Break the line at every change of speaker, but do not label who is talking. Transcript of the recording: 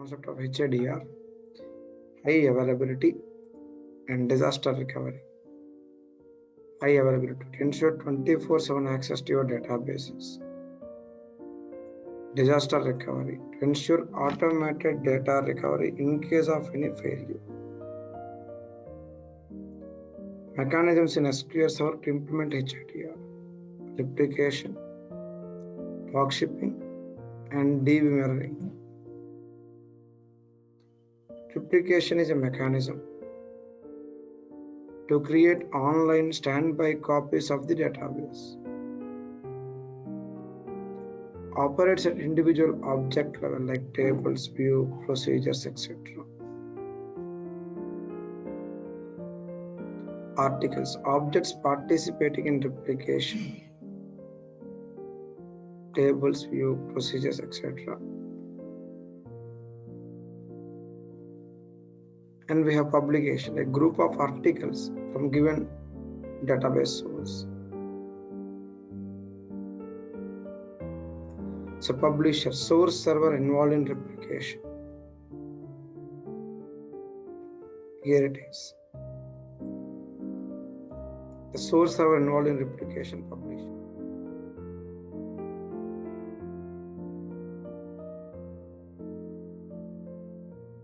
concept of HADR, high availability and disaster recovery. High availability to ensure 24/7 access to your databases. Disaster recovery to ensure automated data recovery in case of any failure. Mechanisms in SQL Server to implement HADR, replication, log shipping, and DB mirroring. Replication is a mechanism to create online standby copies of the database. Operates at individual object level like tables, view, procedures, etc. Articles, objects participating in replication, tables, view, procedures, etc. And we have publication, a group of articles from given database source. So publisher, source server involved in replication. Here it is. The source server involved in replication, publisher.